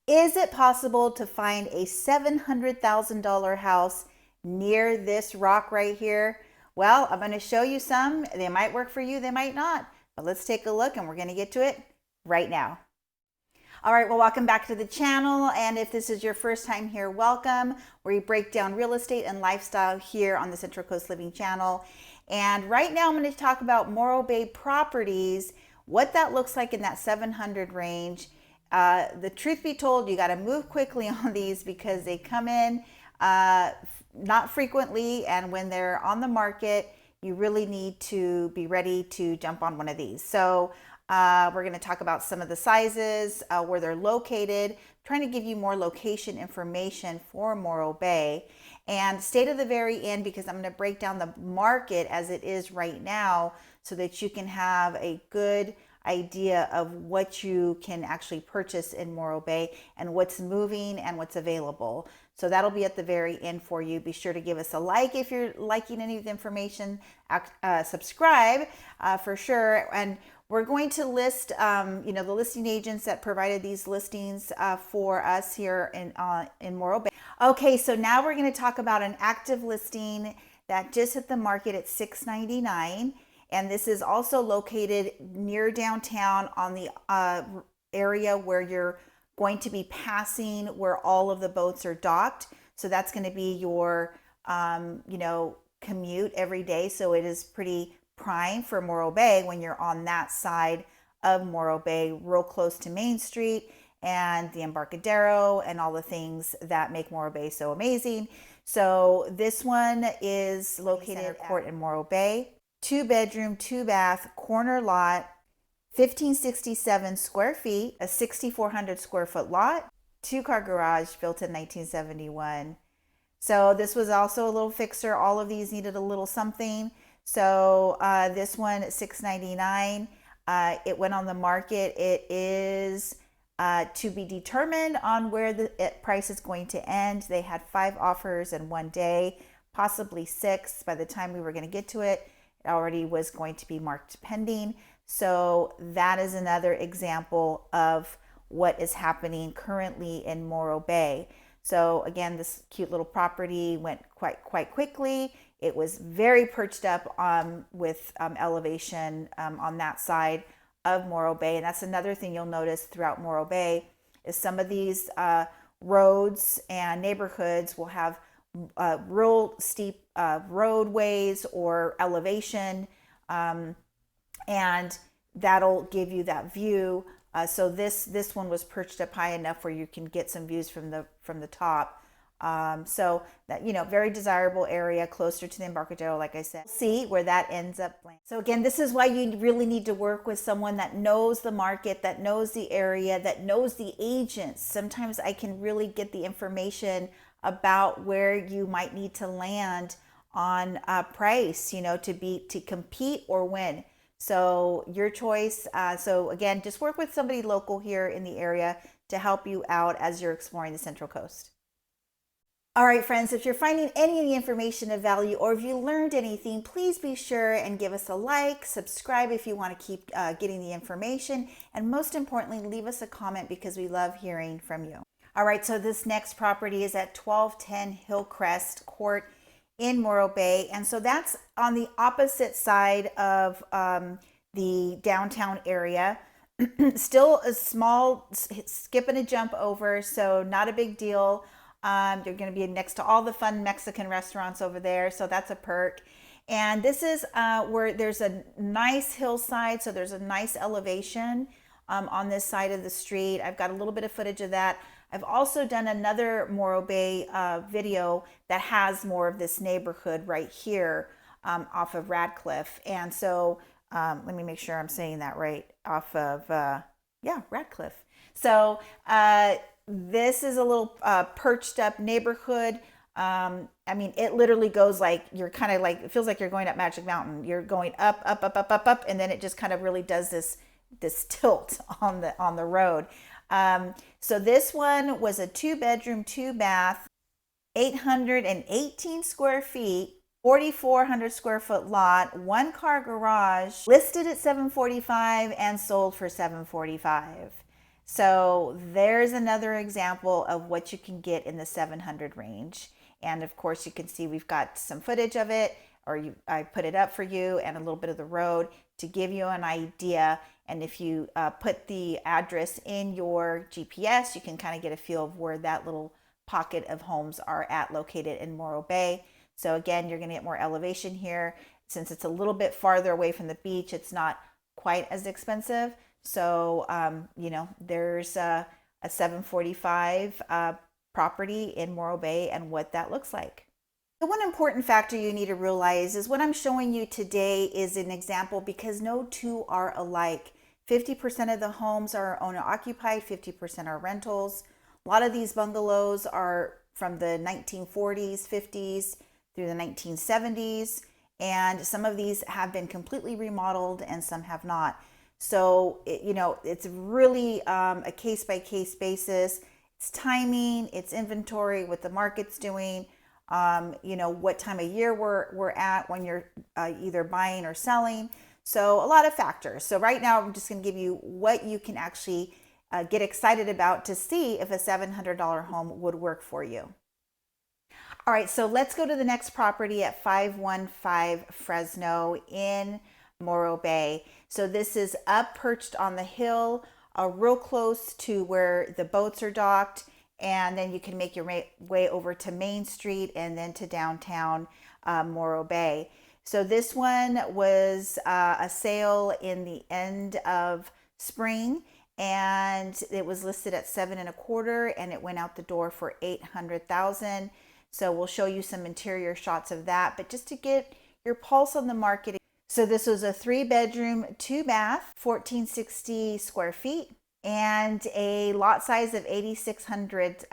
Is it possible to find a $700,000 house near this rock right here? Well, I'm going to show you some. They might work for you, they might not. But let's take a look and we're going to get to it right now. All right, well, welcome back to the channel. And if this is your first time here, welcome. We break down real estate and lifestyle here on the Central Coast Living channel. And right now I'm going to talk about Morro Bay properties, what that looks like in that 700 range. The truth be told, you got to move quickly on these because they come in not frequently, and when they're on the market, you really need to be ready to jump on one of these. So we're going to talk about some of the sizes, where they're located, trying to give you more location information for Morro Bay, and stay to the very end because I'm going to break down the market as it is right now so that you can have a good idea of what you can actually purchase in Morro Bay and what's moving and what's available. So that'll be at the very end for you. Be sure to give us a like if you're liking any of the information. Subscribe for sure. And we're going to list, the listing agents that provided these listings for us here in Morro Bay. Okay, so now we're going to talk about an active listing that just hit the market at $699. And this is also located near downtown on the area where you're going to be passing where all of the boats are docked. So that's going to be your, commute every day. So it is pretty prime for Morro Bay when you're on that side of Morro Bay, real close to Main Street and the Embarcadero and all the things that make Morro Bay so amazing. So this one is located at Court in Morro Bay. 2-bedroom, 2-bath, corner lot, 1,567 square feet, a 6,400 square foot lot, 2-car garage built in 1971. So this was also a little fixer. All of these needed a little something. So this one at $699, it went on the market. It is to be determined on where the price is going to end. They had 5 offers in one day, possibly 6 by the time we were going to get to it. It already was going to be marked pending. So that is another example of what is happening currently in Morro Bay. So again, this cute little property went quite quickly. It was very perched up with elevation on that side of Morro Bay. And that's another thing you'll notice throughout Morro Bay is some of these roads and neighborhoods will have real steep roadways or elevation, and that'll give you that view. So this one was perched up high enough where you can get some views from the top. So that, very desirable area, closer to the Embarcadero, like I said. See where that ends up. So again, this is why you really need to work with someone that knows the market, that knows the area, that knows the agents. Sometimes I can really get the information about where you might need to land on price, to compete or win. So your choice. So again, just work with somebody local here in the area to help you out as you're exploring the Central Coast. All right, friends, if you're finding any of the information of value or if you learned anything, please be sure and give us a like, subscribe if you want to keep getting the information, and most importantly, leave us a comment because we love hearing from you. All right, so this next property is at 1210 Hillcrest Court in Morro Bay. And so that's on the opposite side of the downtown area. Still a small skip and a jump over, so not a big deal. You're going to be next to all the fun Mexican restaurants over there, so that's a perk. And this is where there's a nice hillside, so there's a nice elevation on this side of the street. I've got a little bit of footage of that. I've also done another Morro Bay video that has more of this neighborhood right here off of Radcliffe. And so let me make sure I'm saying that right, off of, Radcliffe. So this is a little perched up neighborhood. It literally goes like, you're kind of like, it feels like you're going up Magic Mountain. You're going up, and then it just kind of really does this tilt on the road. So this one was a 2-bedroom, 2-bath, 818 square feet, 4,400 square foot lot, 1-car garage, listed at $745 and sold for $745. So there's another example of what you can get in the 700 range. And of course you can see we've got some footage of it, I put it up for you, and a little bit of the road to give you an idea. And if you put the address in your GPS, you can kind of get a feel of where that little pocket of homes are located in Morro Bay. So again, you're going to get more elevation here. Since it's a little bit farther away from the beach, it's not quite as expensive. So, there's a 745 property in Morro Bay and what that looks like. The one important factor you need to realize is what I'm showing you today is an example because no two are alike. 50% of the homes are owner occupied, 50% are rentals. A lot of these bungalows are from the 1940s, 50s through the 1970s, and some of these have been completely remodeled and some have not. So, it's really a case-by-case basis. It's timing, it's inventory, what the market's doing, what time of year we're at when you're either buying or selling. So a lot of factors. So right now, I'm just going to give you what you can actually get excited about to see if a $700 home would work for you. All right, so let's go to the next property at 515 Fresno in Morro Bay. So this is up perched on the hill, real close to where the boats are docked, and then you can make your way over to Main Street and then to downtown Morro Bay. So this one was a sale in the end of spring, and it was listed at 7.25, and it went out the door for $800,000. So we'll show you some interior shots of that, but just to get your pulse on the market. So this was a 3-bedroom, 2-bath, 1,460 square feet, and a lot size of 8,600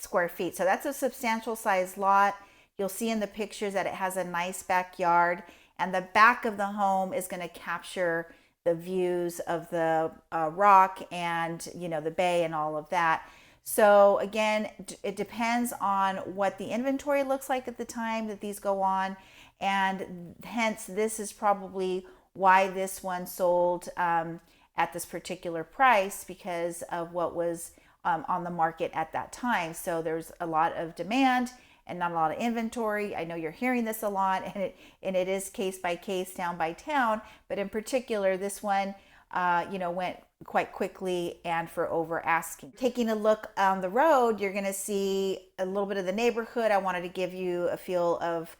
square feet. So that's a substantial size lot. You'll see in the pictures that it has a nice backyard, and the back of the home is going to capture the views of the rock and the bay and all of that. So again, it depends on what the inventory looks like at the time that these go on, and hence this is probably why this one sold at this particular price, because of what was on the market at that time. So there's a lot of demand and not a lot of inventory. I know you're hearing this a lot, and it is case by case, town by town, but in particular this one went quite quickly and for over asking. Taking a look on the road, you're going to see a little bit of the neighborhood. I wanted to give you a feel of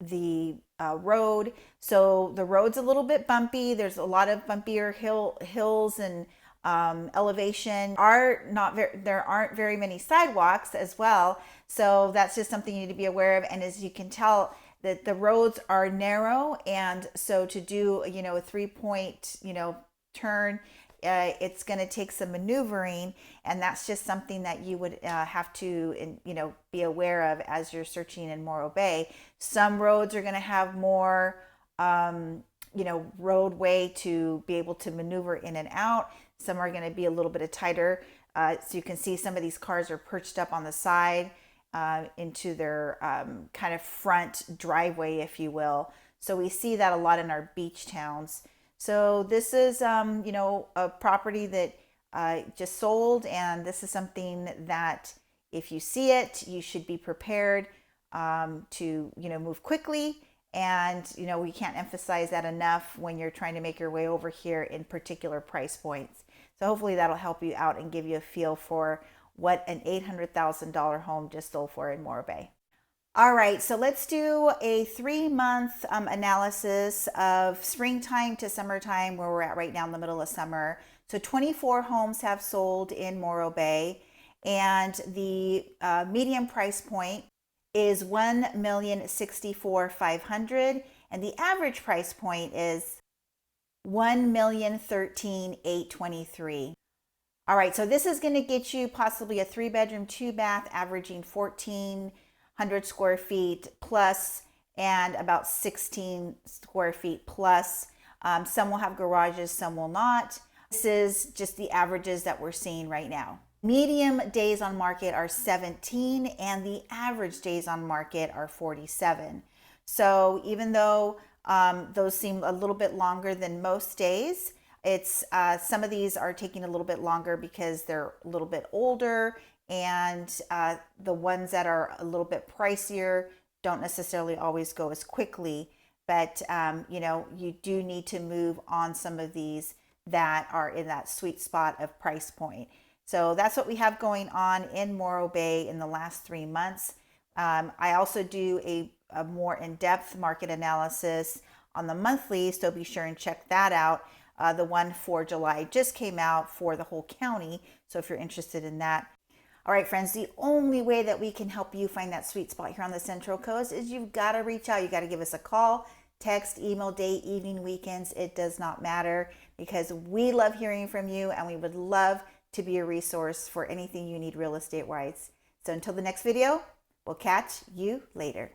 the road. So the road's a little bit bumpy. There's a lot of bumpier hills and elevation. There aren't very many sidewalks as well. So that's just something you need to be aware of. And as you can tell, that the roads are narrow, and so to do a 3-point turn, it's going to take some maneuvering, and that's just something that you would have to be aware of as you're searching in Morro Bay. Some roads are going to have more roadway to be able to maneuver in and out. Some are going to be a little bit tighter. So you can see some of these cars are perched up on the side into their kind of front driveway, if you will. So we see that a lot in our beach towns. So this is, a property that just sold, and this is something that if you see it, you should be prepared to, move quickly. And, we can't emphasize that enough when you're trying to make your way over here in particular price points. So hopefully that'll help you out and give you a feel for what an $800,000 home just sold for in Morro Bay. All right, so let's do a 3-month analysis of springtime to summertime, where we're at right now in the middle of summer. So 24 homes have sold in Morro Bay, and the median price point is $1,064,500, and the average price point is $1,013,823. All right, so this is going to get you possibly a 3-bedroom, 2-bath, averaging 1,400 square feet plus, and about 16 square feet plus. Some will have garages, some will not. This is just the averages that we're seeing right now. Medium days on market are 17, and the average days on market are 47. So even though those seem a little bit longer than most days, It's some of these are taking a little bit longer because they're a little bit older, and the ones that are a little bit pricier don't necessarily always go as quickly. But you do need to move on some of these that are in that sweet spot of price point. So that's what we have going on in Morro Bay in the last 3 months. I also do a more in-depth market analysis on the monthly, so be sure and check that out. The one for July just came out for the whole county, so if you're interested in that. All right, friends, the only way that we can help you find that sweet spot here on the Central Coast is you've got to reach out. You got to give us a call, text, email, day, evening, weekends. It does not matter, because we love hearing from you, and we would love to be a resource for anything you need real estate wise. So until the next video, we'll catch you later.